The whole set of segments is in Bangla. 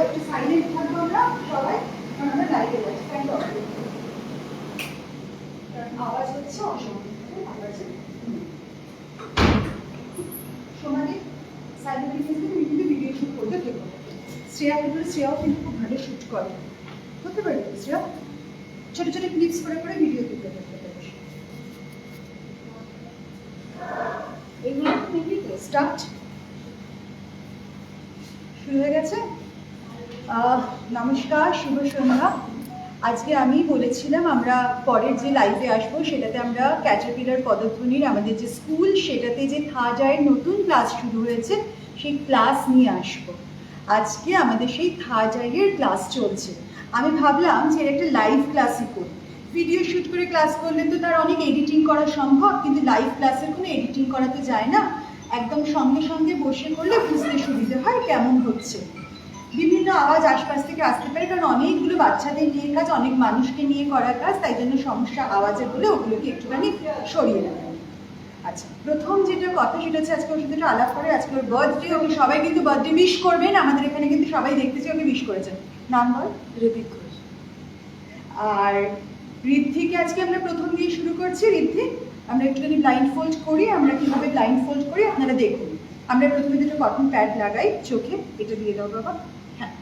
একটু সাইলেন্ট থাকবো আমরা সবাই, কারণ আমরা লাইভে যাচ্ছি। ফ্যান অফ করুন, কারণ আওয়াজ হচ্ছে অসম্পূর্ণ আওয়াজে। সোনালি সাইলেন্টলি কিন্তু তুমি কিন্তু ভিডিও শুট করতে থেকো। শ্রেয়াও কিন্তু খুব ভালো শুট করে, করতে পারি শ্রেয়া? ছোট ছোট ক্লিপস করে করে ভিডিও তুলতে থাকতে পারিস। এগুলো দেখবি তো? স্টার্ট শুরু হয়ে গেছে। নমস্কার, শুভ সন্ধ্যা। আজকে আমি বলেছিলাম আমরা পরের যে লাইভে আসবো সেটাতে আমরা ক্যাটারপিলার পদধ্বনির আমাদের যে স্কুল সেটাতে যে থাজায়ের নতুন ক্লাস শুরু হয়েছে সেই ক্লাস নিয়ে আসবো। আজকে আমাদের সেই থাজায়ের ক্লাস চলছে। আমি ভাবলাম যে একটা লাইভ ক্লাসই করি। ভিডিও শ্যুট করে ক্লাস করলে তো তার অনেক এডিটিং করা সম্ভব, কিন্তু লাইভ ক্লাসের কোনো এডিটিং করা তো যায় না। একদম সঙ্গে সঙ্গে বসে করলে বুঝতে সুবিধে হয় কেমন হচ্ছে। বিভিন্ন আওয়াজ আশপাশ থেকে আসতে পারে, কারণ অনেকগুলো বাচ্চাদের নিয়ে কাজ, অনেক মানুষকে নিয়ে করা কাজ, তাই জন্য সমস্যা আওয়াজের বলে ওগুলোকে একটুখানি সরিয়ে নেবে। আচ্ছা, প্রথম যেটা কথা সেটা হচ্ছে আজকে ওর সাথে একটু আলাপ করে। আজকে ওর বার্থডে, ওকে সবাই কিন্তু বার্থডে উইশ করবেন। আমাদের এখানে কিন্তু সবাই দেখতেছি ওকে উইশ করেছেন। নাম বল? ঋতিক ঘোষ। আর ঋদ্ধিকে আজকে আমরা প্রথম দিয়ে শুরু করছি। ঋদ্ধি, আমরা একটুখানি ব্লাইন্ড ফোল্ড করি। আমরা কীভাবে ব্লাইন্ড ফোল্ড করি আপনারা দেখুন। আমরা প্রথমে দুটো কটন প্যাড লাগাই চোখে, এটা দিয়ে দাও বাবা। হ্যাঁ,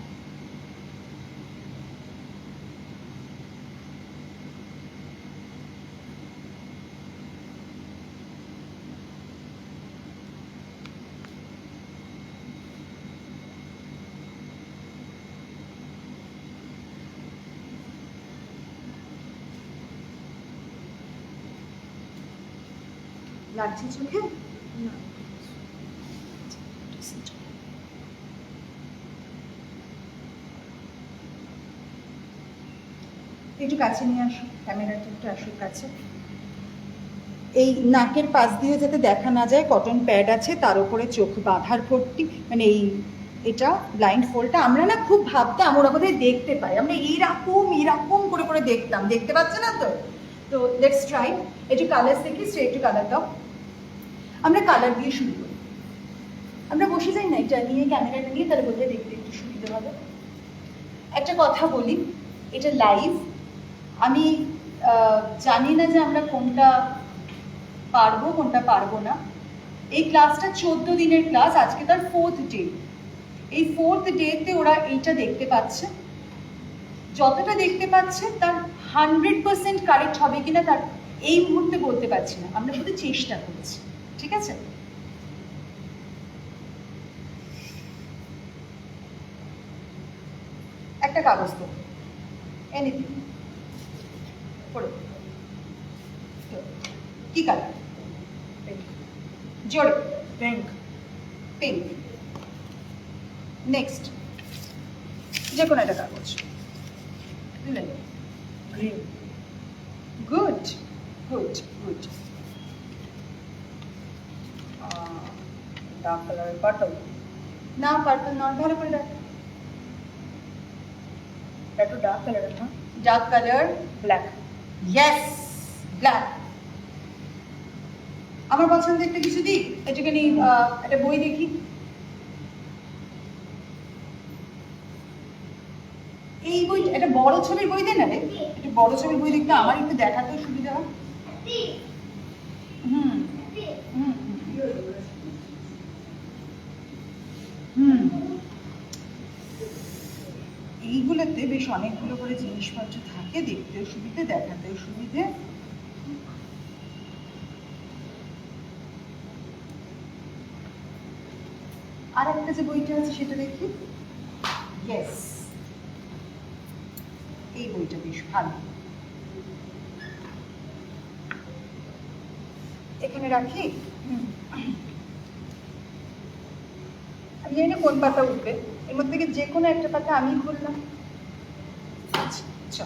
লাগছে চোখে? একটু কাছে নিয়ে আসো, ক্যামেরাটা একটু আসো কাছে। এই নাকের পাশ দিয়ে যাতে দেখা না যায় কটন প্যাড আছে, তার উপরে চোখ বাঁধার পট্টি, মানে এটা ব্লাইন্ড ফোল্ডটা। আমরা না খুব ভাবতাম ওরা বোধহয় দেখতে পাই, আমরা এরকম করে করে দেখতাম, দেখতে পাচ্ছে না তো। তো লেটস ট্রাই। একটু কালার দেখি, একটু কালার দাও। আমরা কালার দিয়ে শুরু করি। আমরা বসে যাই না এটা নিয়ে, ক্যামেরাটা নিয়ে, তাহলে বোধহয় দেখতে একটু সুবিধা হবে। একটা কথা বলি, এটা লাইভ। আমি জানি না যে আমরা কোনটা পারবো কোনটা পারবো না। এই ক্লাসটা 14 দিনের ক্লাস, আজকে তার 4th ডে। এই 4th ডেতে ওরা এইটা দেখতে পাচ্ছে। যতটা দেখতে পাচ্ছে তার 100% কারেক্ট হবে কিনা তার এই মুহূর্তে বলতে পারছি না, আমরা শুধু চেষ্টা করছি। ঠিক আছে? একটা কাগজ তো এনিথিং পড়ে। কি কালার? জোরে। পিঙ্ক। পিঙ্ক। নেক্সট যে কোনো একটা কাগজ তুলে নিন। Green. Good good good. Dark colour purple. না পার্পল নয়, ভালো করে ডাক। একটু ডার্ক কালার, হ্যাঁ dark colour. Black. Yes, black. আমার পছন্দের একটা কিছু দিই, একটুখানি একটা বই দেখি। এই বই, একটা বড় ছবির বই দে না রে, একটু বড় ছবির বই দেখতে আমার একটু দেখাতেও সুবিধা হয়। হুম হুম হুম। এইগুলোতে বেশ অনেকগুলো করে জিনিসপত্র থাকে, দেখতেও সুবিধে, দেখাতেও সুবিধে। আর একটা যে বইটা আছে সেটা দেখি। ইয়েস, এই বইটা বেশ ভালো। এখানে রাখি। আমি জানি না কোন পাতা উঠবে, এর মধ্যে থেকে যে কোনো একটা পাতা আমি খুললাম। আচ্ছা,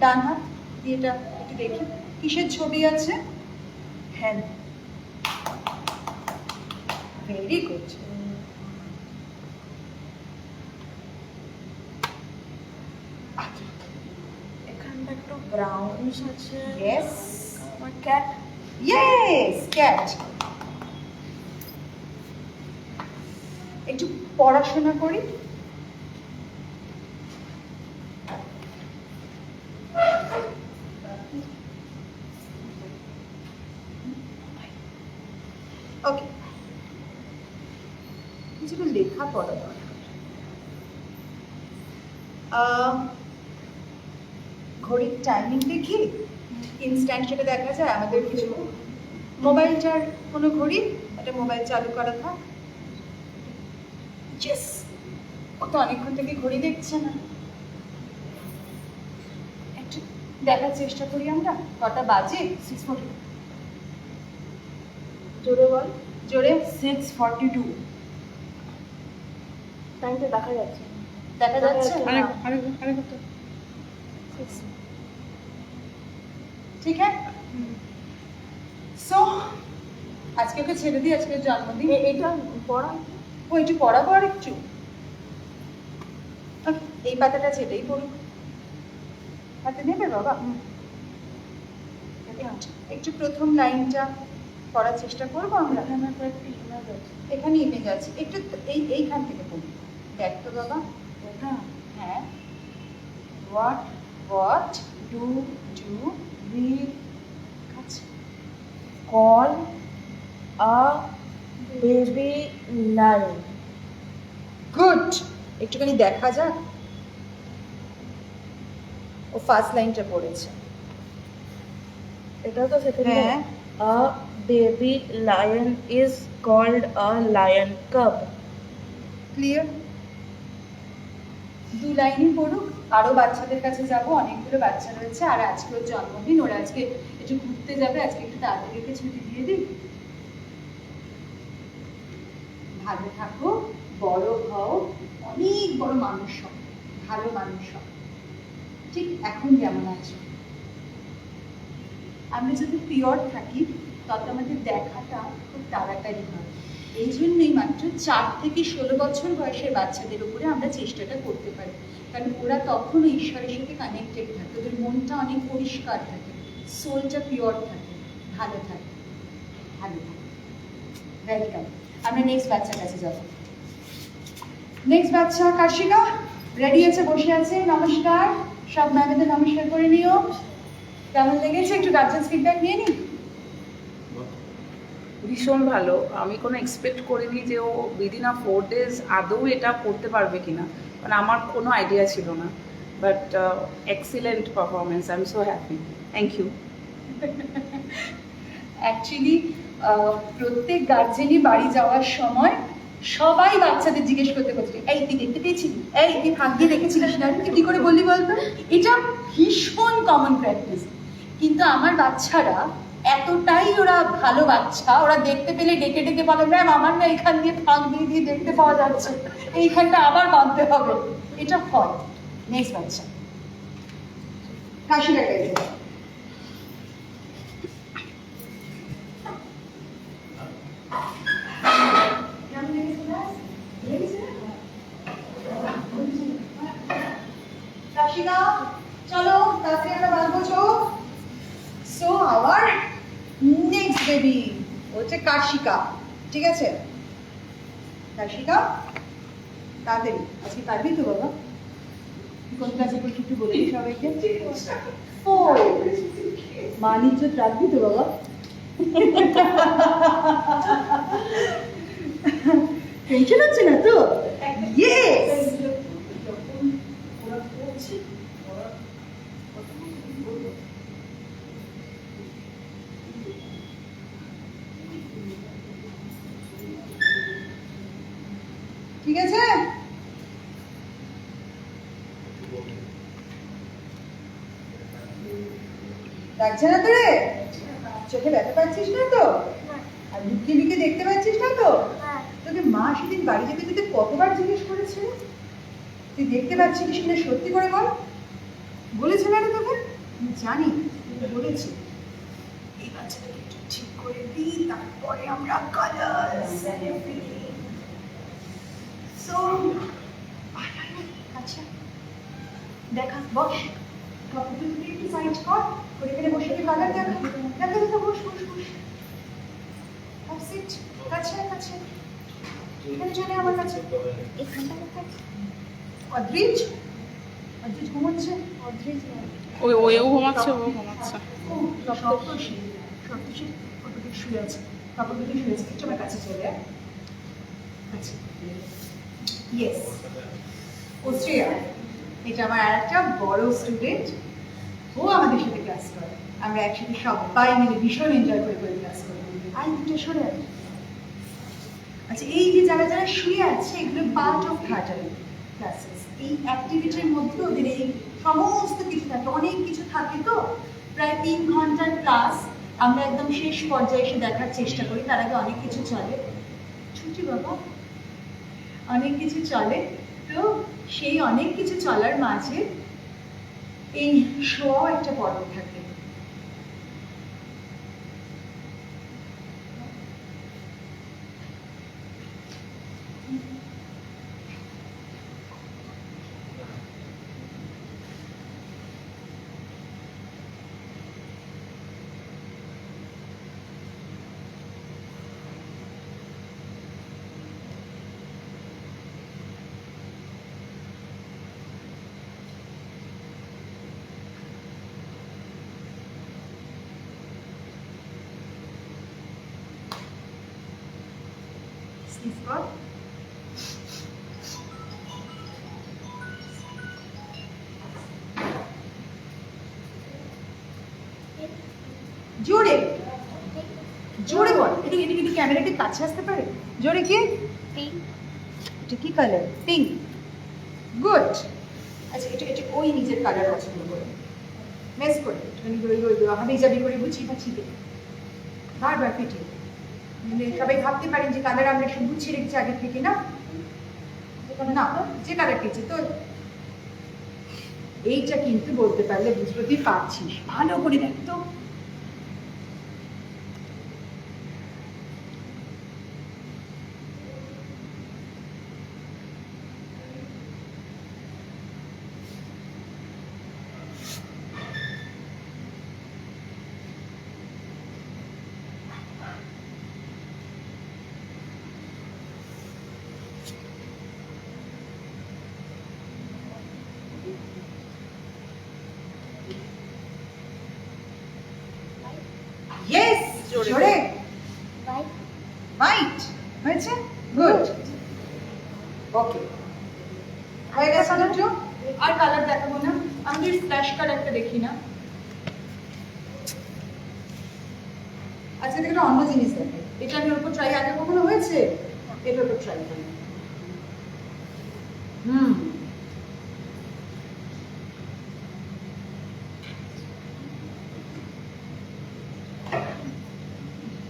ডান হাত দিয়ে এটা একটু দেখি কিসের ছবি আছে। হ্যাঁ, ভেরি গুড। এখানটা একটু ব্রাউনিশ আছে। Yes, cat. Yes, cat. একটু পড়াশোনা করি। পড়া দরকার। ঘড়ির টাইমিং দেখি ইনস্ট্যান্ট সেটা দেখা যায় আমাদের কিছু মোবাইলটার কোনো ঘড়ি একটা মোবাইল চালু করা থাক। Yes! ও তো অনেকক্ষণ থেকে ঘড়ি দেখছে না, একটু দেখার চেষ্টা করি আমরা কটা বাজে। 6:40 জোরে বল। জোরে 6:42 টাইমটা দেখা যাচ্ছে না। দেখা যাচ্ছে দেখা না? যাচ্ছে না। ঠিক আছে। সো আজকে ওকে ছেড়ে দিই, আজকে জন্মদিন। এটা পড়া ও একটু পড়াবো আর একটু। Okay, এই পাতাটা যেটাই পড়ুক। হাতে নেবে বাবা? একটু প্রথম লাইনটা পড়ার চেষ্টা করবো আমরা। এখানে ইমেজ আছে, একটু এইখান থেকে পড়ি। দেখ তো বাবা। এটা হ্যাঁ, what do we call a baby lion? Good. একটুখানি দেখা যাক। ও ফার্স্ট লাইনটা পড়েছে। এটা তো সেকেন্ড। হ্যাঁ। A baby lion is called a lion cub. Clear? দু লাইনই পড়ুক। আরো বাচ্চাদের কাছে যাব, অনেকগুলো বাচ্চা রয়েছে, আর আজকে ওর জন্মদিন, ওরা আজকে একটু ঘুরতে যাবে, আজকে একটু তাড়াতাড়ি ওকে ছুটি দিয়ে দিই। ভালো থাকো, বড় হও, অনেক বড় মানুষ হও, ভালো মানুষ হও, ঠিক এখন যেমন আছো। আমরা যদি পিওর থাকি তত আমাদের দেখাটা খুব তাড়াতাড়ি হয়। এই জন্যই মাত্র 4 থেকে 16 বছর বয়সের বাচ্চাদের উপরে আমরা চেষ্টাটা করতে পারি, কারণ ওরা তখন ঈশ্বরের সাথে কানেক্টেড থাকে, ওদের মনটা অনেক পরিষ্কার থাকে, সোলটা পিওর থাকে, ভালো থাকে। ভালো থাকে। ওয়েলকাম। আমরা নেক্সট বাচ্চার কাছে যাব। নেক্সট বাচ্চা কার্শিকা রেডি আছে, বসে আছে। নমস্কার, সব ম্যামেদের নমস্কার করে নিও। কেমন লেগেছে একটু গার্জেন্স ফিডব্যাক নিয়ে নিই। ভীষণ ভালো। আমি কোনো এক্সপেক্ট করিনি যে ও উইদিন 4 days আদৌ এটা করতে পারবে কিনা, মানে আমার কোনো আইডিয়া ছিল না। But excellent performance, I am so happy, thank you. Actually প্রত্যেক গার্জেনই বাড়ি যাওয়ার সময় সবাই বাচ্চাদের জিজ্ঞেস করতে করছে, এই তুই দেখতে পেয়েছিলি, এই তুই ফাঁক দিয়ে দেখেছিলিস না, তুই কি করে বললি বলতো। এটা ভীষণ কমন প্র্যাকটিস। কিন্তু আমার বাচ্চারা এতটাই ওরা ভালো বাচ্চা, ওরা দেখতে পেলে ডেকে ডেকে বলে, ম্যাম আমার না এখান দিয়ে ফাঁক দিয়ে দিয়ে দেখতে পাওয়া যাচ্ছে, এইখানটা আবার বাঁধতে হবে। এটা হয়। নেক্সট বাচ্চা কাশিরা গাইছে। কাশিকা চলো তাড়াতাড়ি আমরা বাঁধবো চোখ। সো আওয়ার নেক্সট বেবি হচ্ছে কাশিকা। ঠিক আছে কাশিকা, তাড়াতাড়ি। আজকে পারবি তো বাবা? কোন ক্লাসে পড়ছি একটু বলবি সবাইকে? 4। মান ইজ্জত রাখবি তো বাবা? টেনশন হচ্ছে না তো? ইয়েস। ঠিক আছে, লাগছে না তো রে? চোখে ব্যথা পাচ্ছিস না তো? আর লুকিয়ে লুকিয়ে দেখতে পাচ্ছিস না তো? তোকে মা সেদিন বাড়ি যেতে যেতে কতবার জিজ্ঞেস করেছে, তুই দেখতে পাচ্ছিস কিনা সত্যি করে বল। বলেছে না রে তোকে? আমি জানি বলেছে। এই বাচ্চাটাকে একটু ঠিক করে দিই, তারপরে আমরা কালার্স সো আচ্ছা দেখা বস। কাপড় তুই একটু সাইড কর, করে এখানে বসে কি কালার দেখা দেখা তো। বস বস বস। সিট কাছে কাছে, এখানে চলে আমার কাছে। এখানটা কোথায়? অদ্রিজ ঘুমাচ্ছে। অদ্রিজ ওও ঘুমাচ্ছে, ও ঘুমাচ্ছে। সপ্তর্ষি ওদিকে শুয়ে আছে, কাপড় দিকে শুয়ে আছে। একটু আমার কাছে চলে আয়। আচ্ছা ইয়েস, অস্ট্রিয়া। এটা আমার আর একটা বড় স্টুডেন্ট, ও আমাদের সাথে ক্লাস করে। আমরা একসাথে সবাই মিলে ভীষণ এনজয় করে করে ক্লাস করি। আর দুটো সরে আছে। আচ্ছা, এই যে যারা যারা শুয়ে আছে এগুলো পার্ট অফ থার্টাল ক্লাসেস। এই অ্যাক্টিভিটির মধ্যে ওদের এই সমস্ত কিছু থাকে, অনেক কিছু থাকে। তো প্রায় 3 ঘন্টার ক্লাস আমরা একদম শেষ পর্যায়ে এসে দেখার চেষ্টা করি। তার আগে অনেক কিছু চলে, ছুটি বাবা, অনেক কিছু চলে। তো সেই অনেক কিছু চলার মাঝে এই শোয়াও একটা পর্ব থাকে। Sleep কর। জোরে জোরে বল। এটা এটা কিন্তু ক্যামেরাকে কাছে আসতে পারে। জোরে কি? এটা কি কালার? পিঙ্ক। গুড। আচ্ছা, এটা এটা ওই নিজের কালার পছন্দ করে মেস করে একটুখানি ওই হাবি জাবি করে গুছিয়ে পাচ্ছি দিই বারবার পিঠে। মানে সবাই ভাবতে পারেন যে কালার আমরা সব গুছিয়ে রেখেছি আগে থেকে, না না, যে কালার পেয়েছি। তো এইটা কিন্তু বলতে পারলে বুঝতে পারছিস, ভালো করে দেখ তো। ইয়েস, জোরে। হোয়াইট হয়েছে, গুড। ওকে, হয়ে গেছে দুটো। আর কালার দেখাবো না, আমাদের ফ্ল্যাশ কালারটা দেখি না। আচ্ছা, এটা একটা অন্য জিনিস দেখে। এটা আমি ওর উপর ট্রাই আগে কখনো হয়েছে, এটার উপর ট্রাই করি।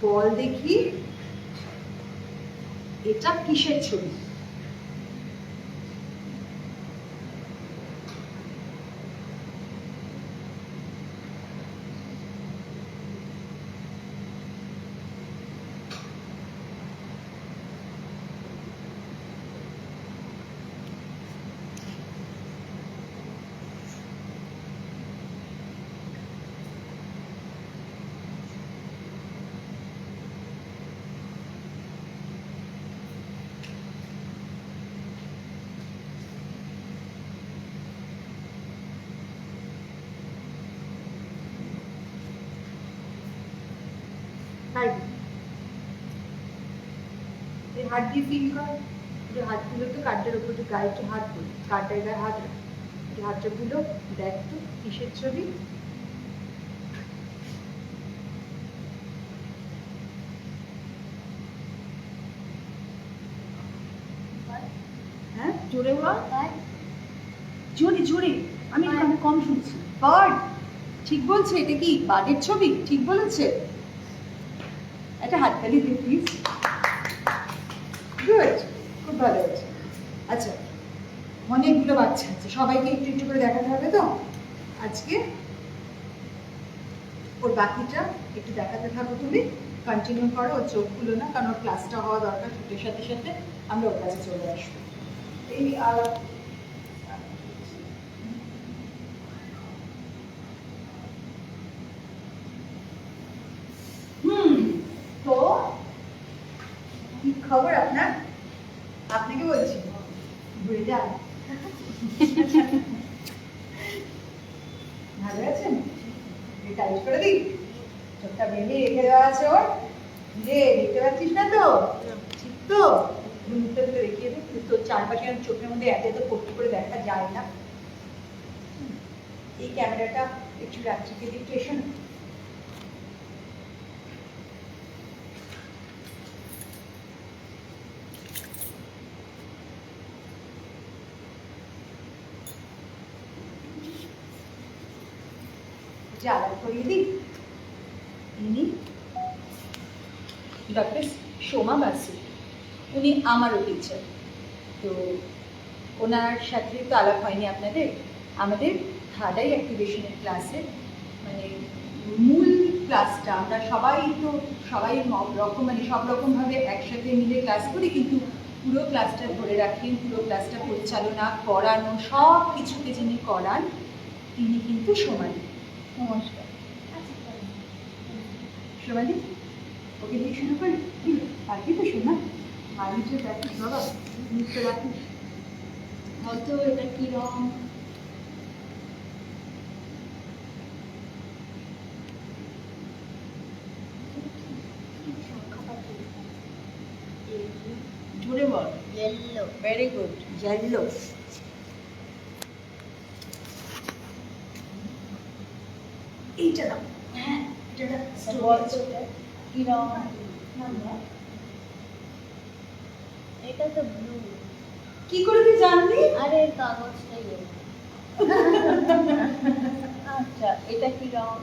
বল দেখি এটা কিসের ছবি? হাত দিয়ে ফিল কর। একটু হাত গুলো তো কার্ডের উপর, একটু গায়ে একটু হাত দিই, কার্ডের গায়ে হাত রাখ, একটু হাতটা গুলো দেখ তো কিসের ছবি। হ্যাঁ, জোরে বল। জোরে জোরে, আমি একটু কম শুনছি। বার্ড, ঠিক বলছে। এটা কি বাঘের ছবি? ঠিক বলেছে। একটা হাততালি দিই প্লিজ। গুড, খুব ভালো হয়েছে। আচ্ছা, অনেকগুলো বাচ্চা আছে, সবাইকে একটু একটু করে দেখাতে হবে। তো আজকে ওর বাকিটা একটু দেখাতে থাকো, তুমি কন্টিনিউ করো। ওর চোখগুলো না, কারণ ওর ক্লাসটা হওয়া দরকার। ছুটির সাথে সাথে আমরা ওর কাছে চলে আসবো। এই তো কি খবর আপনার? আপনাকে বলছি, ঘুরে যান। ভালো আছেন? টাইট করে দিই, চোখটা বেঁধে রেখে দেওয়া আছে ওর। যে দেখতে পাচ্ছিস না তো? ঠিক তো? মুখটা তুলে দেখিয়ে দে, কিন্তু তোর চারপাশে আর চোখের মধ্যে এত এত ভর্তি করে দেখা যায় না। এই ক্যামেরাটা একটু রাত্রিকে একটু এসো না। আলাপ করিয়ে দিই। ইনি ডক্টর সোমা বাসু, উনি আমারও টিচার। তো ওনার সাথে তো আলাপ হয়নি আপনাদের। আমাদের থার্ডাই অ্যাক্টিভেশনের ক্লাসে মানে মূল ক্লাসটা আমরা সবাই রকম মানে সব রকমভাবে একসাথে মিলে ক্লাস করি, কিন্তু পুরো ক্লাসটা ধরে রাখেন, পুরো ক্লাসটা পরিচালনা করানো সব কিছুকে যিনি করান তিনি কিন্তু সোমালি। নমস্কার সোমালি, ওকে দিয়ে শুরু করি। আর কি তো শোনা আমি তো রাখিস বাবা, মুখটা রাখিস। হয়তো এটা কি রং? জোরে বল। Yellow. Very good, yellow. এইটা দাও। হ্যাঁ এটা কি রং? এটা তো ব্লু। কি করে তুই জানলি? আরে কাগজটা ইয়ে। আচ্ছা এটা কি রং?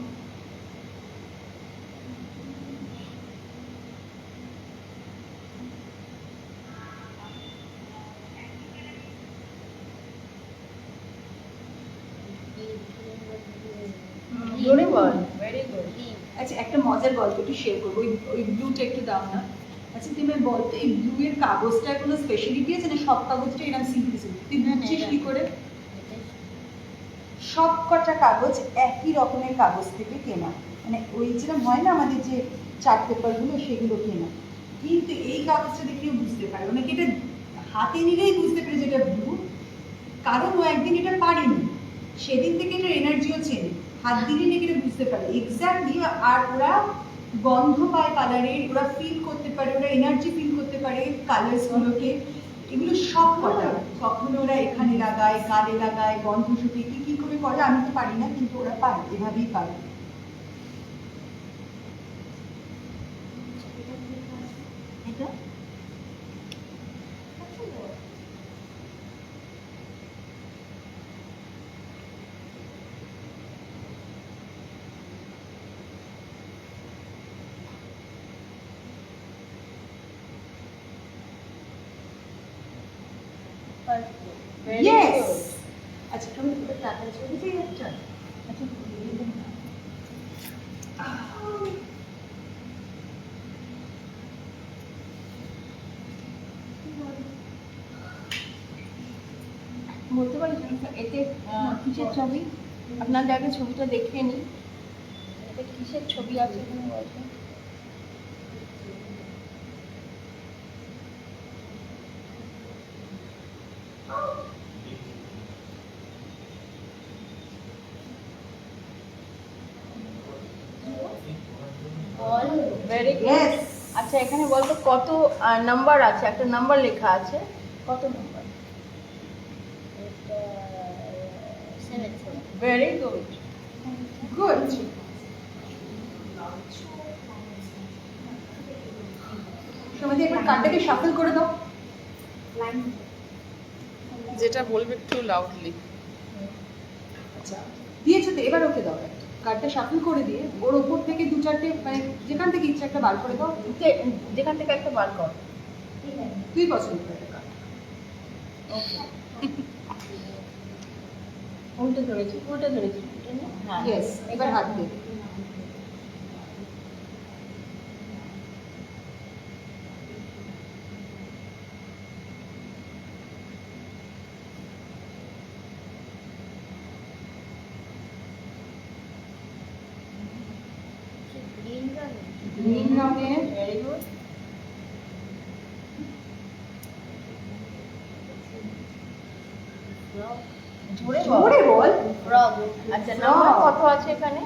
জোরে বল। Very good. আচ্ছা একটা মজার গল্প একটু শেয়ার করবো, ওই ব্লুটা একটু দাও না। আচ্ছা তুমি বলতো এই ব্লু এর কাগজটার কোনো স্পেশালিটি আছে না? সব কাগজটা এরকম সিম্পলিসিটি, তুই বুঝছিস কি করে? সব কটা কাগজ একই রকমের কাগজ থেকে কেনা, মানে ওই যেরকম হয় না আমাদের যে চার্ট পেপারগুলো সেগুলো কেনা, কিন্তু এই কাগজটা দেখেও বুঝতে পারে, অনেকে এটা হাতে নিলেই বুঝতে পারে যেটা ব্লু, কারণ ও একদিন এটা পারেনি, সেদিন থেকে এটার এনার্জিও চেনে, হাত দিলে নাকি এটা বুঝতে পারে এক্স্যাক্টলি। আর ওরা গন্ধ পায় কালারের, ওরা ফিল করতে পারে, ওরা এনার্জি ফিল করতে পারে কালার্সগুলোকে। এগুলো সব কটা কখনো ওরা এখানে লাগায়, গালে লাগায়, গন্ধ শুকে কি কি করে করে আমি তো পারি না, কিন্তু ওরা পারে, এভাবেই পারে। এটা ইয়েস। আচ্ছা তুমি টাকা ছবি দিয়ে একটা। আচ্ছা বলতে পারি এতে কিসের ছবি? আপনাদের আগে ছবিটা দেখিয়ে নিই। এতে কিসের ছবি আছে এখানে বলছেন? Very good. ইয়েস। আচ্ছা এখানে বলতো কত নাম্বার আছে? একটা নাম্বার লেখা আছে, কত নাম্বার? Very good. গুড। সমাধি একবার কার্ডটাকে শাফল করে দাও। যেটা বলবে একটু লাউডলি। আচ্ছা দিয়েছো তো, এবার ওকে দাও একটা কার্ডটা শাফল করে দিয়ে ওর ওপর থেকে দু চারটে মানে যেখান থেকে ইচ্ছা একটা বার করে দাও। যেখান থেকে একটা বার কর। তুই পছন্দ করে একটা কার্ড। উল্টে ধরেছি, উল্টে ধরেছি। হ্যাঁ ইয়েস, এবার হাত দে। গ্রিন রঙের। Very good. জোরে জোরে বল। ফ্রগ। আচ্ছা নাম্বার কত আছে এখানে?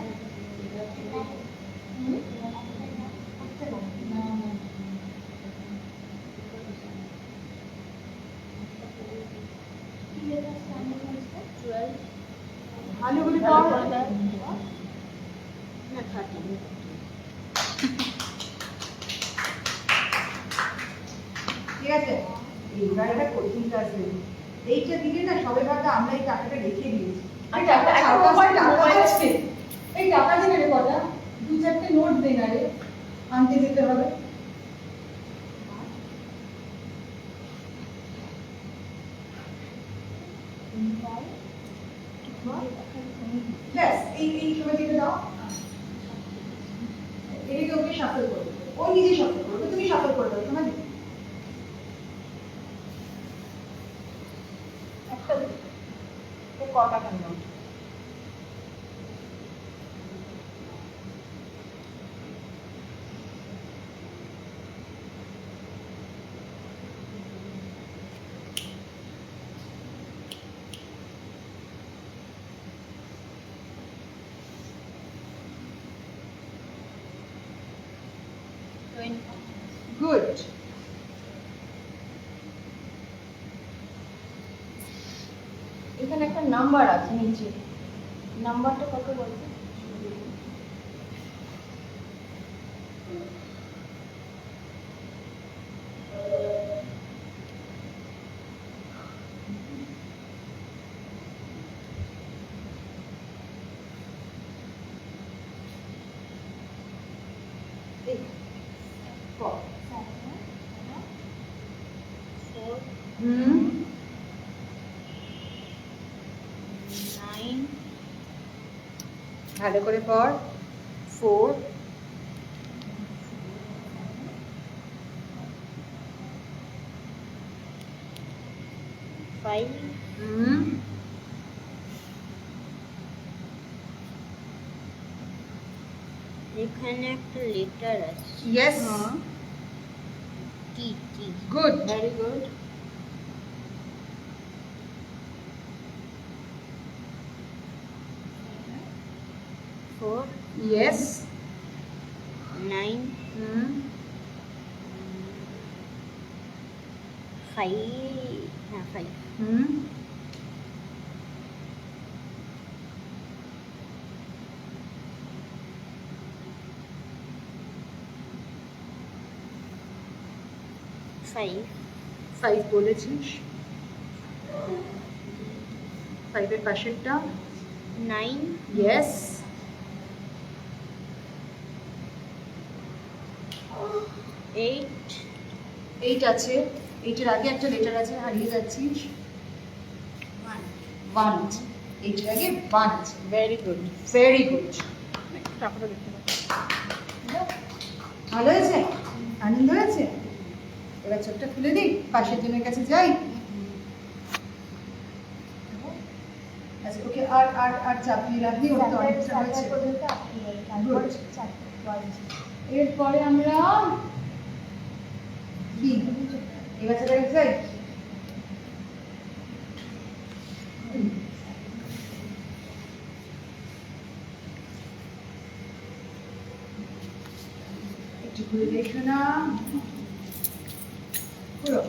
ভালো করে ভালো পড়। করে দেয়। না 30 ঠিক আছে, এইবার একটা কোচিং ক্লাস দেবো। এইটা দিলে না সবাই ভাবে আমরা এই টাকাটা রেখে দিয়েছি। আর টাকা এখন মোবাইল আছে, এই টাকা দেবে রে কটা, 2-4টে নোট দে না রে, আনতে যেতে হবে। ব্যাস এই সময় যেতে দাও, এটাকে ওকে সাফল করবে, ও নিজে সাফল করবে, তুমি সাফল করে দাও তোমার। একটা ক টাকার নোট। গুড। এখানে একটা নাম্বার আছে নিচে, নাম্বারটা কত বলতো? হুম, 9 ভালো করে পড়। 4 5 হুম, এখানে একটা লেটার আছে ইয়েস, টি টি গুড। Very good. 4 ইয়েস, 9 হুম, 5 হ্যাঁ 5 হুম, 5 বলেছিস। 5-এর পাশেরটা 9 ইয়েস, 8 8 আছে, 8-এর আগে একটা লেটার আছে, হারিয়ে যাচ্ছিস। 1 আছে, 8-এর আগে 1 আছে, ভেরি গুড। Very good. টাকাটা দেখতে পাচ্ছি। ভালো হয়েছে, আনন্দ হয়েছে। এবার চোখটা খুলে দিই, পাশের জনের কাছে যাই। আচ্ছা ওকে, আর চাপিয়ে রাখবি, ওর তো অনেকটা হয়েছে। Good. এরপরে আমরা কি এই বাচ্চাটার কাছে যাই। একটু ঘুরে দেখো না পুরো।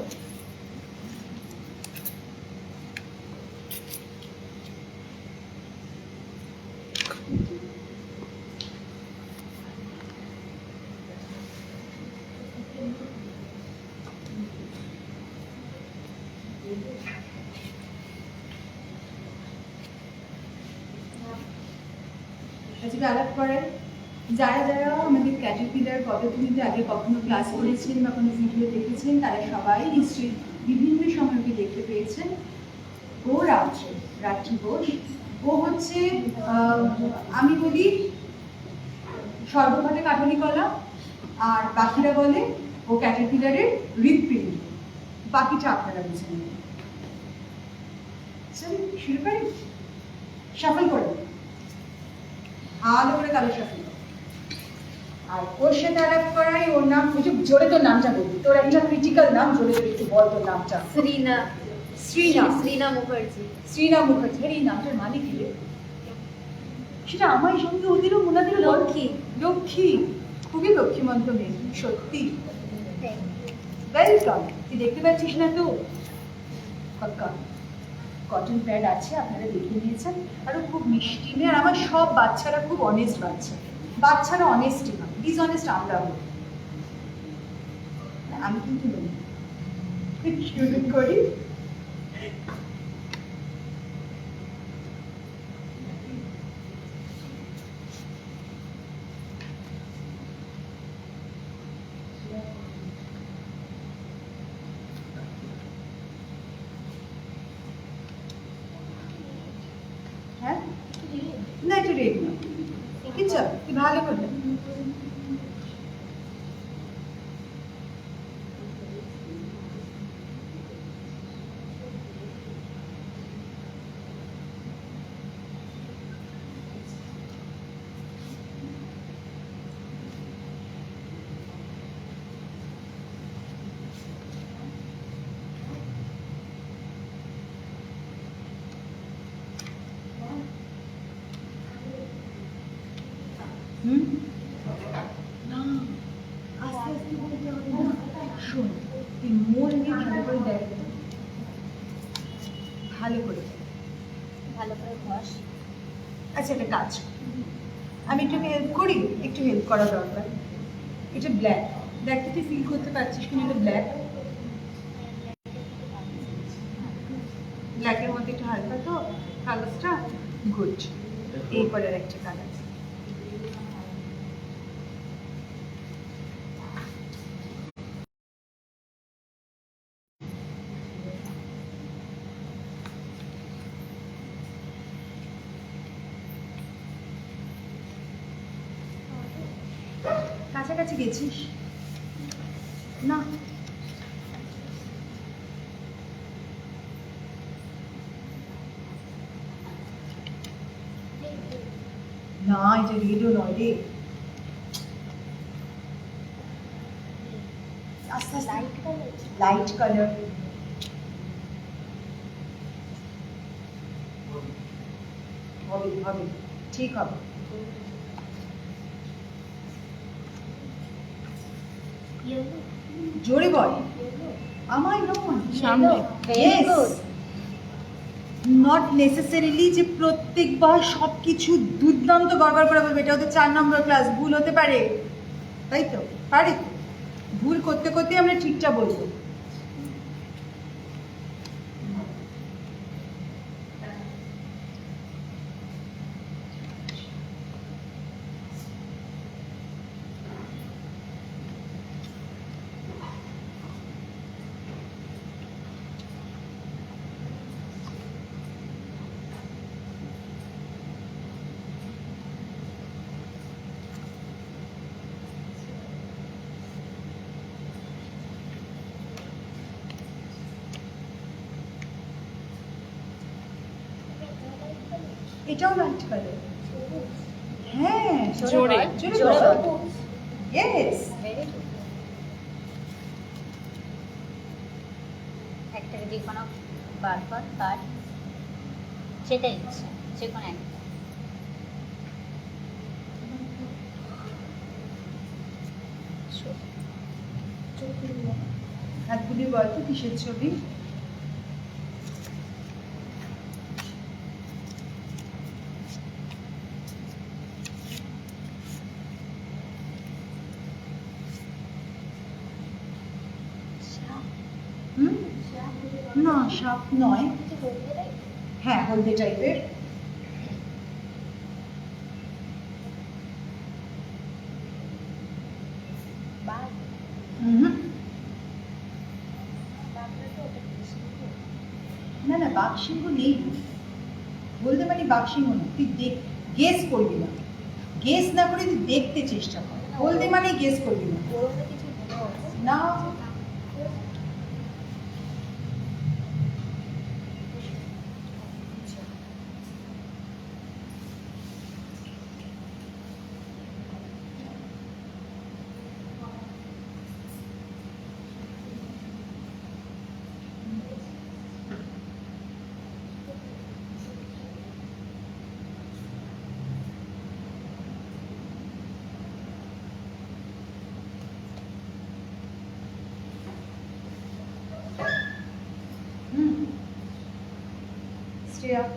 আজকে আলাপ করেন যারা যারা আমাদের ক্যাটারপিলার পদ্ধতিতে আগে কখনো ক্লাস করেছেন বা কোনো ভিডিও দেখেছেন, তারা সবাই নিশ্চয়ই বিভিন্ন সময় ওকে দেখতে পেয়েছেন। ও রাত্রি বোস। ও হচ্ছে আমি বলি সর্বঘাটে কাঠলি কলা, আর বাকিরা বলে ও ক্যাটারপিলারের হৃৎপিণ্ড। বাকিটা আপনারা বুঝে নেবেন। চল শুরু করি, সফল করে ভালো করে তাহলে সফল করো। আর ওর সাথে আলাপ করাই, ওর নাম একটু জোরে তোর নামটা বলবি, তোর একটা ক্রিটিক্যাল নাম, জোরে জোরে একটু বল তোর নামটা। শ্রীনা শ্রীনা মুখার্জি। শ্রীনা মুখার্জি, আরে এই নামটার মানে কি রে? সেটা আমার সঙ্গে ওদেরও ওনাদেরও লক্ষ্মী। লক্ষ্মী, খুবই লক্ষ্মীমন্ত মেয়ে, সত্যি। ওয়েলকাম। তুই দেখতে পাচ্ছিস না তো? পাক্কা কটন প্যাড আছে, আপনারা দেখে নিয়েছেন। আরও খুব মিষ্টি মেয়ে, আর আমার সব বাচ্চারা খুব অনেস্ট বাচ্চারা অনেস্টই হয়, ডিসঅনেস্ট আমরা হই। আমি কিন্তু নই, শুরু করি। হ্যাঁ না, এটা রেড না, কিচ্ছু তুই ভালো করে না, আস্তে আস্তে বলতে হবে না। শোন, তুই মন দিয়ে ভালো করে দেখ, ভালো করে। ভালো করে ঘষ। আচ্ছা, একটা কাজ, আমি একটু হেল্প করি, একটু হেল্প করা দরকার। এটা ব্ল্যাক, দেখতে তুই ফিল করতে পারছিস কিনা এটা ব্ল্যাক? ব্ল্যাকের মধ্যে একটু হালকা তো কাগজটা, গুড। এরপরে আর একটা কাগজ, কাছাকাছি গেছিস না? না, এটা রেডও নয় রে। আস্তে আস্তে, লাইট কালার। হবে হবে, ঠিক হবে। জোরে বল। আমার সামনে। নট নেসেসারিলি যে প্রত্যেকবার সব কিছু দুর্দান্ত গড়বড় করে বলবে, এটা ওদের 4 নম্বর ক্লাস, ভুল হতে পারে, তাই তো পারে তো। ভুল করতে করতে আমরা ঠিকটা বলবো। এটাও লাইট কালার। হ্যাঁ, জোরে ইয়েস। একটাকে যে কোনো বার কর, কাট, সেটাই ইচ্ছা, যে কোনো একটা। হাতগুলি বল তো কিসের ছবি? না, সাপ নয়। হ্যাঁ, হলদে টাইপের। না না, বাঘ সিংহ নেই, বলতে পারি বাঘ সিংহ না। তুই গেস করবি না, গেস না করে তুই দেখতে চেষ্টা কর। বলতে মানে গেস করবি না। না, শ্রেয়া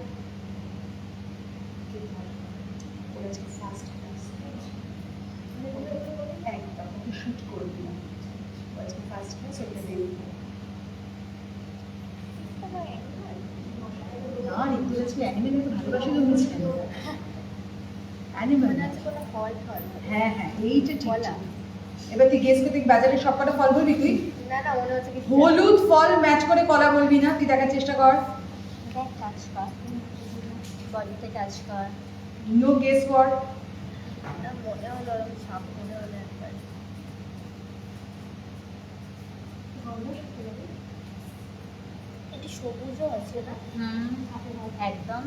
ওর আজকে ফার্স্ট ক্লাস, একদম ওকে শুট করে দিলাম, ও আজকে ফার্স্ট ক্লাস, ওকে দেরি না। ঋতুর আজকে অ্যানিমেল ভালোবাসা জন্মেছিলেন, অ্যানিমেল হ্যাঁ হ্যাঁ এইটা ঠিক। এবার তুই গেস করতে বাজারে সব কটা ফল বলবি তুই? না না মনে হচ্ছে কি হলুদ ফল ম্যাচ করে কলা বলবি না, তুই দেখার চেষ্টা কর। দেখ টাচ কর, বডিতে টাচ কর। নো গেস কর। না মনে হলো ওরকম সাপ মনে হলো একবার। একটু সবুজও আছে না? একদম।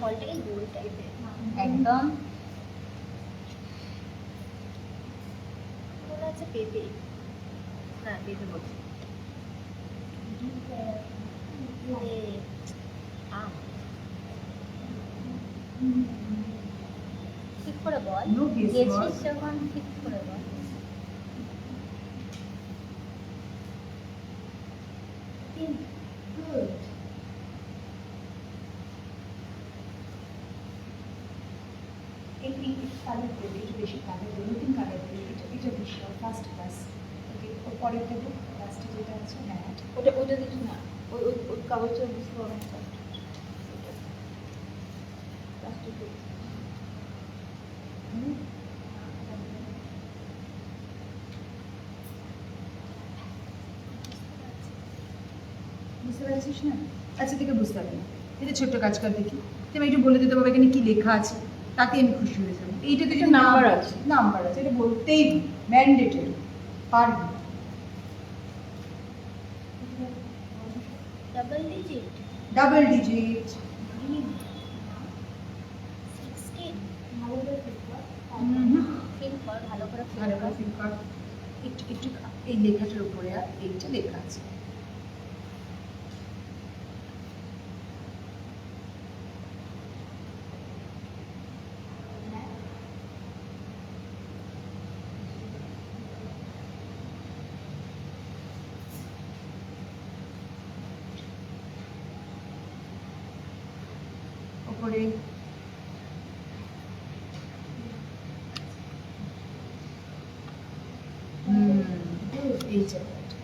ফলটা কি গোল টাইপের? একদম। মনে হচ্ছে পেঁপে। না পেঁপে বলছি আম। ঠিক করে বল, No guess গেছিস বল। যখন ঠিক করে বল। Good. একটু কালার দেবে, একটু বেশি কালার দেবে, নতুন কালার দেবে, এটা বেশি ফার্স্ট ক্লাস। ওকে ওর পরের দেবো, লাস্টে যেটা আছে হ্যাঁ ওটা দিচ্ছি না, ওই ওই ওই কাগজটা বুঝতে পারবো না। বুঝতে পারছিস না? আচ্ছা থেকে বুঝতে পারবে না, এটা ছোট্ট কাজ কর দেখি, তুমি একটু বলে দিতে পারবে এখানে কি লেখা আছে, তাতে আমি খুশি হয়ে যাবো। এইটা তো একটা নাম্বার আছে, নাম্বার আছে, এটা বলতেই ম্যান্ডেটরি, পারবি। Double digit double digit. 16 fill কর, ভালো করে ফিল ভালো কর। করে ফিল কর, একটু একটু এই লেখাটার উপরে আর এইটা লেখা আছে। ওপরে এই জায়গাটা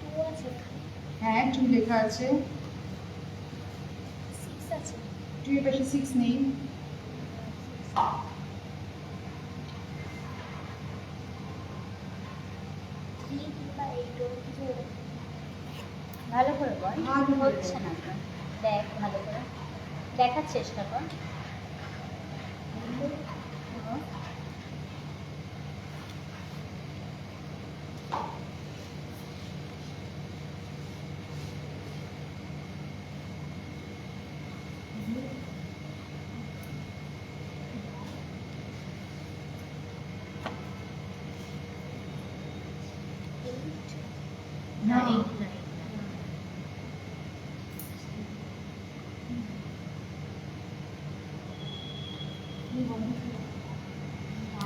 2 আছে, হ্যাঁ 2 লেখা আছে, 6 আছে। 2 এর পাশে 6 নেই। ভালো করে বল, ভালো করে হচ্ছে বল। না তো। দেখ ভালো করে দেখার চেষ্টা কর। না এই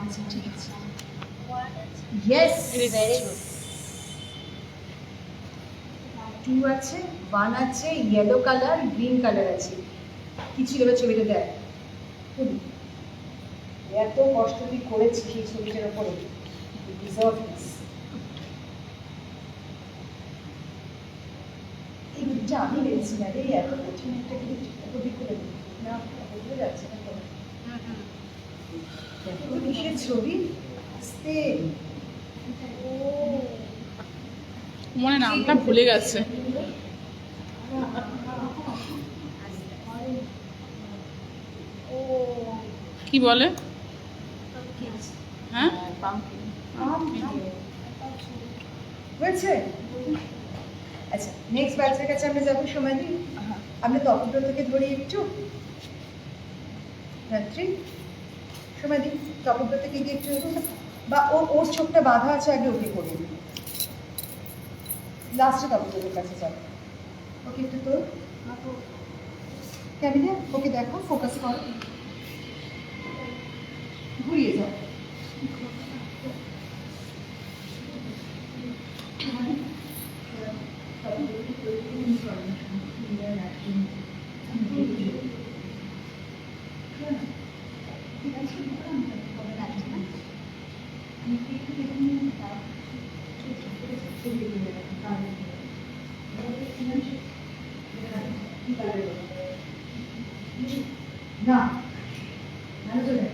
আচ্ছা ঠিক আছে, 1 আছে। Yes very good. 2 আছে, 1 আছে, ইয়েলো কালার, গ্রিন কালার আছে। কি ছিল এবার ছবিটা দেখ, খুবই এত কষ্ট তুই করেছিস এই ছবিটার উপরে, ডিজার্ভ দিস। এই বুঝটা আমি পেরেছি না রে, এত কঠিন একটা কিছু কবি করে দিই না, বলতে যাচ্ছে না তো। দেখো তো কিসের ছবি, আস্তে মনে নামটা ভুলে গেছে। ও কি বলে? হ্যাঁ হয়েছে। আচ্ছা নেক্সট ব্যাচের কাছে আমরা যাবো, সময় দিই। আমরা তপব্রতকে ধরি একটু, রাত্রি সময় দিই তপব্রতকে গিয়ে একটু, বা ওর চোখটা বাঁধা আছে, আগে ওকে করে দিই, লাস্টে তপব্রতের কাছে যাবো। ওকে একটু তোর ক্যামেরা, ওকে দেখো, ফোকাস কর। ঘুরিয়ে যাও। না ভালো করে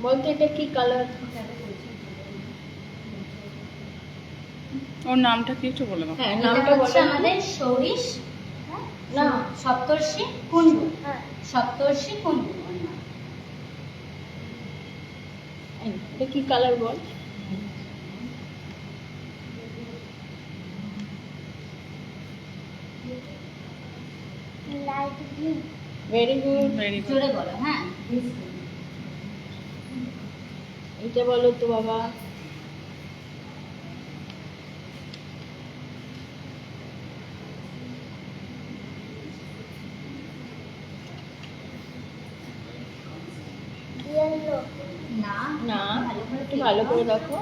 বলতে এটা কি কালার? ওর নামটা কি একটু বলে দাও। হ্যাঁ এটা নামটা হচ্ছে বলে। আমাদের সরিষ, হ্যাঁ, না। সপ্তর্ষি কুণ্ডু, হ্যাঁ সপ্তর্ষি কুণ্ডু ওর নাম। এটা কি কালার বল? Light blue. Very good. Very good. জোরে বলো, হ্যাঁ। এটা বলো তো বাবা। না না, ভালো করে একটু ভালো করে দেখো।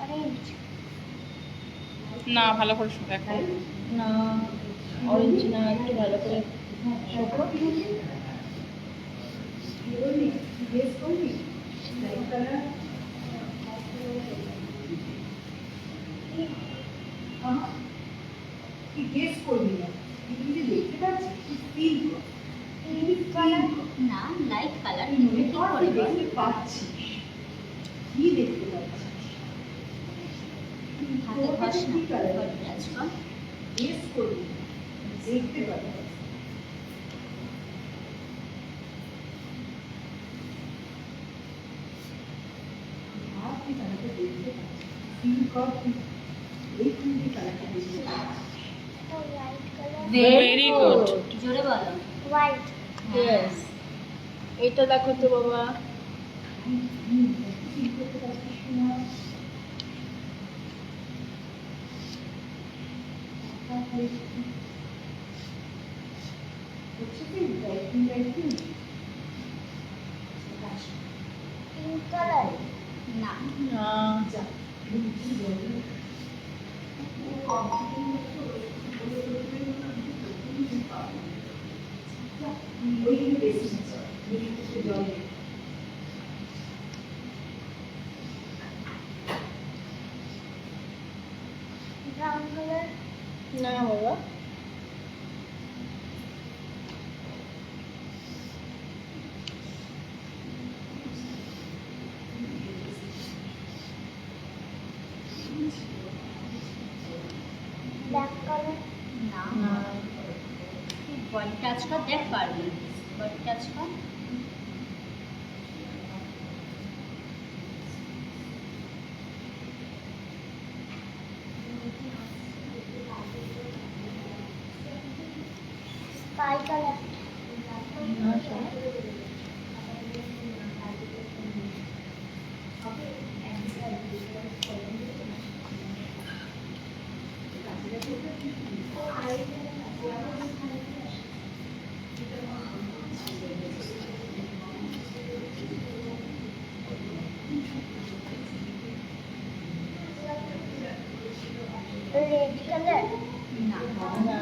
অরেঞ্জ। না ভালো করে দেখো। না অরেঞ্জ না, একটু ভালো করে শোকো। গেস করবি লাইট কালার কি গেস করবি না, তুই যে দেখতে পাচ্ছিস ফিল কালার না, লাইট কালার। তুই মনে কর তুই দেখতে পাচ্ছিস, কি দেখতে পাচ্ছিস, হাতে ঘষ না, ঘরে টাচ কর। গেস করবি না, দেখতে পাচ্ছিস। আর তুই কালারটা দেখতে পাচ্ছিস, ফিল কর তুই এই তুই কালারটা দেখতে পাচ্ছিস। Very good. জোরে বলো। হোয়াইট। ইয়েস। এটা দেখো তো বাবা। ফিল করতে পারছিস না, হচ্ছে কি লাইটিং লাইটিং পিঙ্ক কালার। না, না যা ওইগুলো বেশি জল ব্রাউন কালার। না বাবা। Black colour. না, না বডি টাচ কর, দেখ পারবি। বডি টাচ কর। Sky colour. না শোনো। Red colour. না, না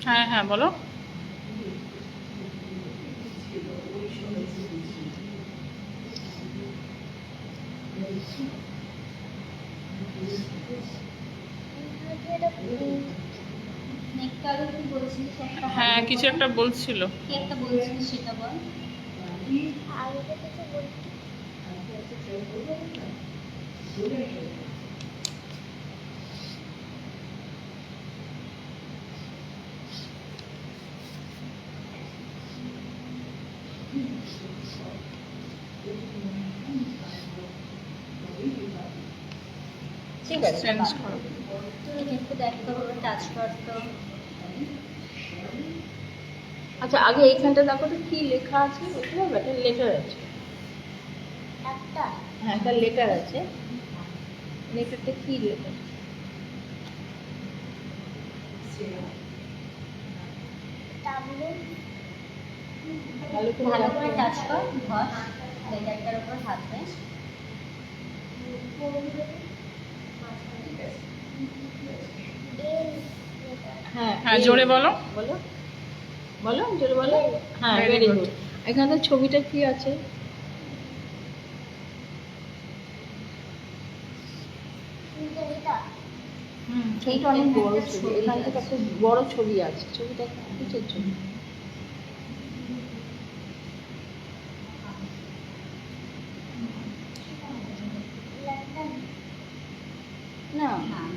হ্যাঁ হ্যাঁ বলো। নেকটা আগে কি বলছিস একটা? হ্যাঁ কিছু একটা বলছিল। কি একটা বলছিস সেটা বল। ঠিক আছে চেঞ্জ বাদ। করো। তুই একটু দেখ তো, টাচ কর তো। আচ্ছা আগে এইখানটা দেখো তো কি লেখা আছে, বুঝতে পারবে? একটা লেটার আছে। একটা হ্যাঁ একটা লেটার আছে, লেটারটা কি লেটার? ভালো করে ভালো দেখো। করে টাচ কর, ঘষ লেটারটার উপর হাত দে। হ্যাঁ হ্যাঁ জোরে বলো। বলো বলো জোরে বলো। হ্যাঁ Very ভেরি good. গুড। এখানে ছবিটা কি আছে? এইটা অনেক বড় ছবি, এখান থেকে একটা বড় ছবি আছে। ছবিটা কিসের ছবি? না হ্যাঁ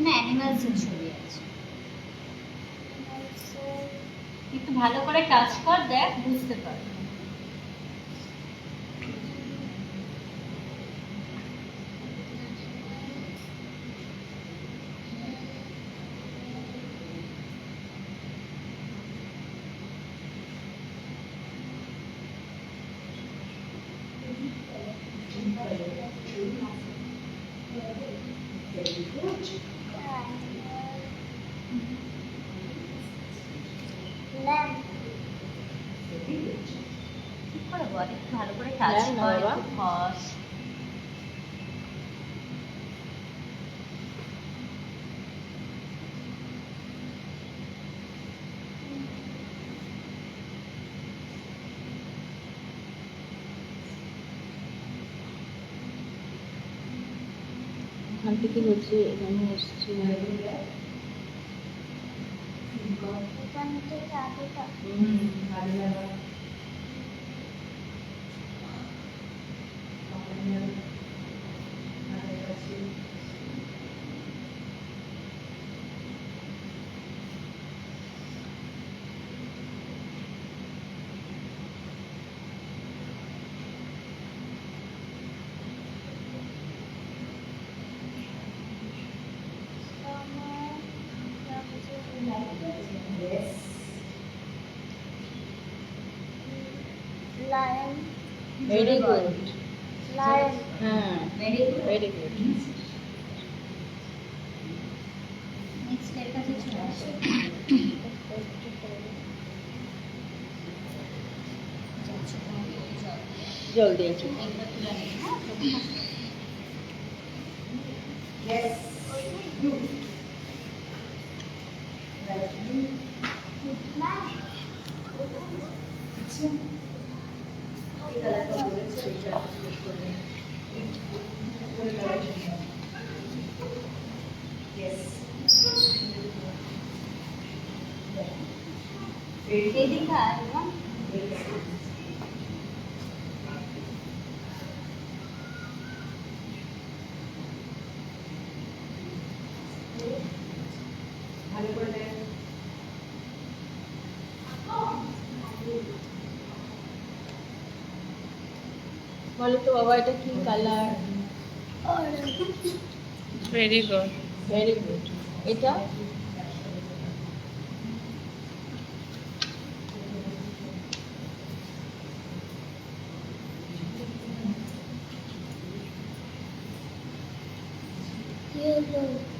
না, অ্যানিমালসের ছবি আছে। একটু ভালো করে টাচ কর, দেখ বুঝতে পারবি। ঠিক করে বল, একটু ভালো করে টাচ ল্যাম্প না কর, বাবা। একটু ঘষ। ওখান থেকে হচ্ছে এখানে এসছে। Very good. হ্যাঁ very good. Very good. Next এর কাছে চলে আসো। যাচ্ছি, তোমাকে জল দিয়ে। জল দিয়েছি। এগুলো তুলে নিই, হ্যাঁ? এদিকে আয়, এবার। বলো তো বাবা এটা কি colour? Very good. Very good. এটা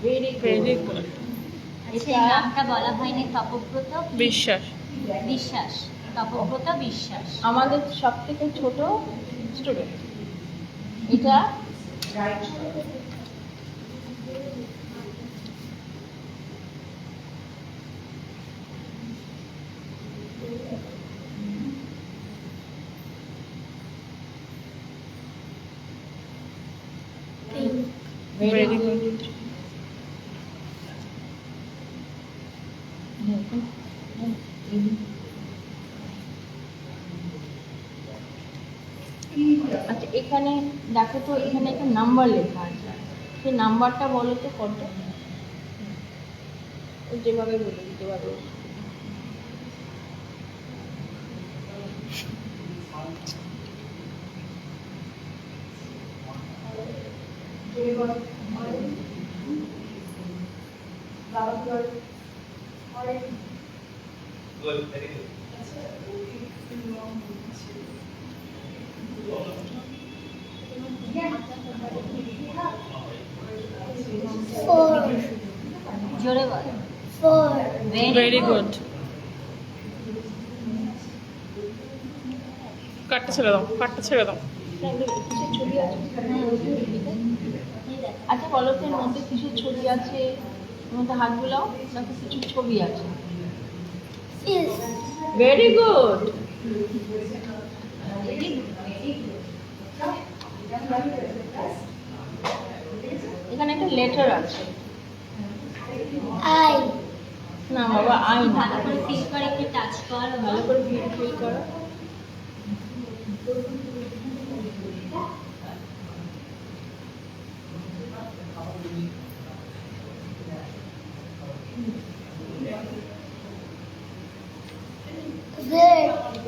ভেরি ভেরি গুড। গুড। আচ্ছা, এই নামটা বলা হয়নি, তপব্রত বিশ্বাস। বিশ্বাস। তপব্রত বিশ্বাস। আমাদের সব থেকে ছোট স্টুডেন্ট। এটা Very good. আচ্ছা এখানে দেখো তো, এখানে একটা নাম্বার লেখা আছে, সেই নাম্বারটা বলো তো কত? ও যেভাবে বলে দিতে পারো। জোরে বল। Very good. কাটটা ছেড়ে দাও, কাটটা ছেড়ে দাও। কিসের ছবি আছে? আচ্ছা বলো তো, এর মধ্যে কিসের ছবি আছে? এর মধ্যে হাত বুলাও, দেখো কিছু ছবি আছে। Very good. এখানে একটা লেটার আছে। আই না বাবা, আই না। ভালো করে ফিল করে একটু টাচ কর। ভালো করে ফিল করো।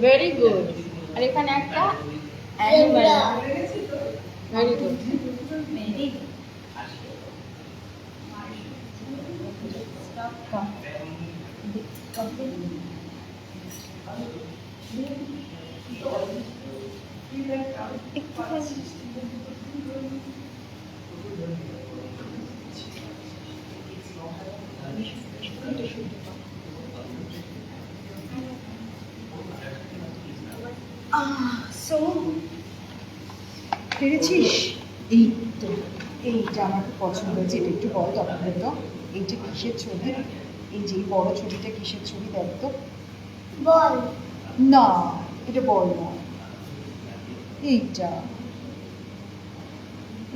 Very good. আর এখানে একটা অ্যানিমাল। Very good. সো পেরেছিস? এই তো, এইটা আমার খুব পছন্দ হয়েছে। এটা একটু বল তখন তো, এইটা কিসের ছবি? এই যে এই বড় ছবিটা কিসের ছবি দেখ তো? বল না, এটা বল না, এইটা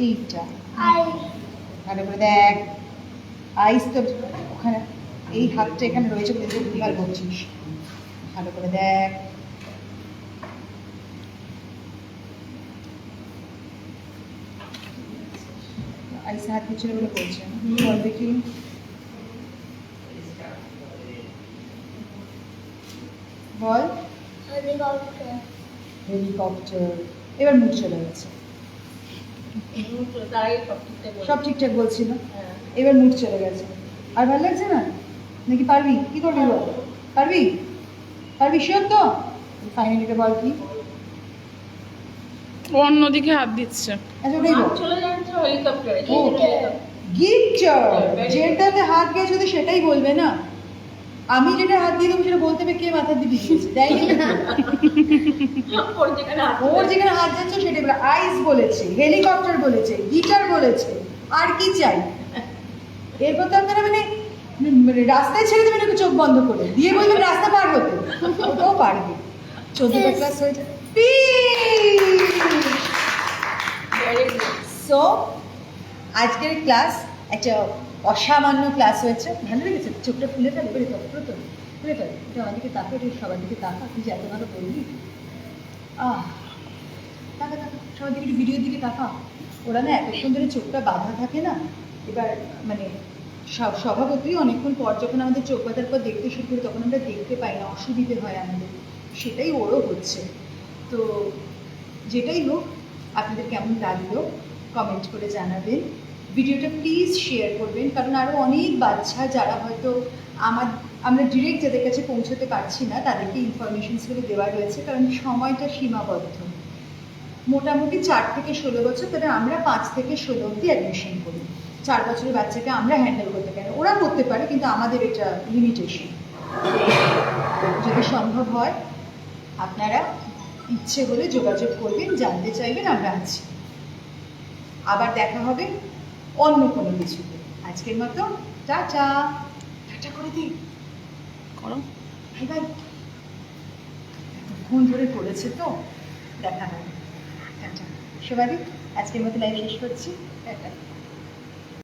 এইটা আই ভালো করে দেখ। আইস তো ওখানে, এই হাতটা এখানে রয়েছে বলে তুই ভুলভাল করছিস। ভালো করে দেখ। আইসে হাত পিছনে বলে বলছে, বল দেখি। বল হেলিকপ্টার হেলিকপ্টার। এবার মুখ চলে গেছে। তার আগে সব ঠিকঠাক বলো। সব ঠিকঠাক বলছিল, হ্যাঁ। এবার মুড চলে গেছে। আর ভালো লাগছে না নাকি? পারবি? কি করবি বল? পারবি? পারবি শিওর তো? ফাইনালি এটা বল কি? ও অন্যদিকে হাত দিচ্ছে। আচ্ছা ওটাই বল। চলে যাচ্ছে হেলিকপ্টারে। ও গিফটার, যেটাতে হাত গেছে তো সেটাই বলবে না। আমি যেটা হাত দিয়ে দেবো সেটা বলতে হবে কে মাথা দিয়ে দিয়েছে, তাই না? ওর যেখানে হাত ওর যেখানে হাত যাচ্ছে সেটাই বলে। আইস বলেছে, হেলিকপ্টার বলেছে, গিটার বলেছে, আর কি চাই? এরপর তো আপনারা মানে রাস্তায় ছেড়ে দেবেন একটু চোখ বন্ধ করে, দিয়ে বলবেন রাস্তা পার হতে। ওটাও পারবে। 14টা ক্লাস হয়েছে। সো আজকের ক্লাস একটা অসামান্য ক্লাস হয়েছে। ভালো লেগেছে? চোখটা খুলে ফেলে, এবারে তো খুলে ফেলে, খুলে ফেলে। এটা আমার দিকে তাকা, এটা সবার দিকে তাকা। তুই যে এত ভালো বলবি। তাকা তাকা, সবার দিকে একটু ভিডিওর দিকে তাকা। ওরা না এতক্ষণ ধরে চোখটা বাঁধা থাকে না, এবার মানে স্বভাবতই অনেকক্ষণ পর যখন আমাদের চোখ বাঁধার পর দেখতে শুরু করি তখন আমরা দেখতে পাই না, অসুবিধে হয় আমাদের। সেটাই ওরও হচ্ছে। তো যেটাই হোক, আপনাদের কেমন লাগলো কমেন্ট করে জানাবেন। ভিডিওটা প্লিজ শেয়ার করবেন, কারণ আরও অনেক বাচ্চা যারা হয়তো আমরা ডিরেক্ট যাদের কাছে পৌঁছতে পারছি না তাদেরকে ইনফরমেশনসগুলো দেওয়া রয়েছে, কারণ সময়টা সীমাবদ্ধ। মোটামুটি 4 থেকে 16 বছর, তবে আমরা 5 থেকে 16 অবধি অ্যাডমিশন করি। 4 বছরের বাচ্চাকে আমরা হ্যান্ডেল করতে পারি, ওরা করতে পারে, কিন্তু আমাদের এটা লিমিটেশন। যদি সম্ভব হয় আপনারা ইচ্ছে হলে যোগাযোগ করবেন, জানতে চাইবেন, আমরা আছি। আবার দেখা হবে অন্য কোনো কিছুতে। আজকের মতো টাটা। টাটা করে দিই, করো। ভাই ভাই, এতক্ষণ ধরে করেছে তো, দেখা হবে। টাটা সবাই, আজকের মতো লাইভ শেষ করছি। টাটা।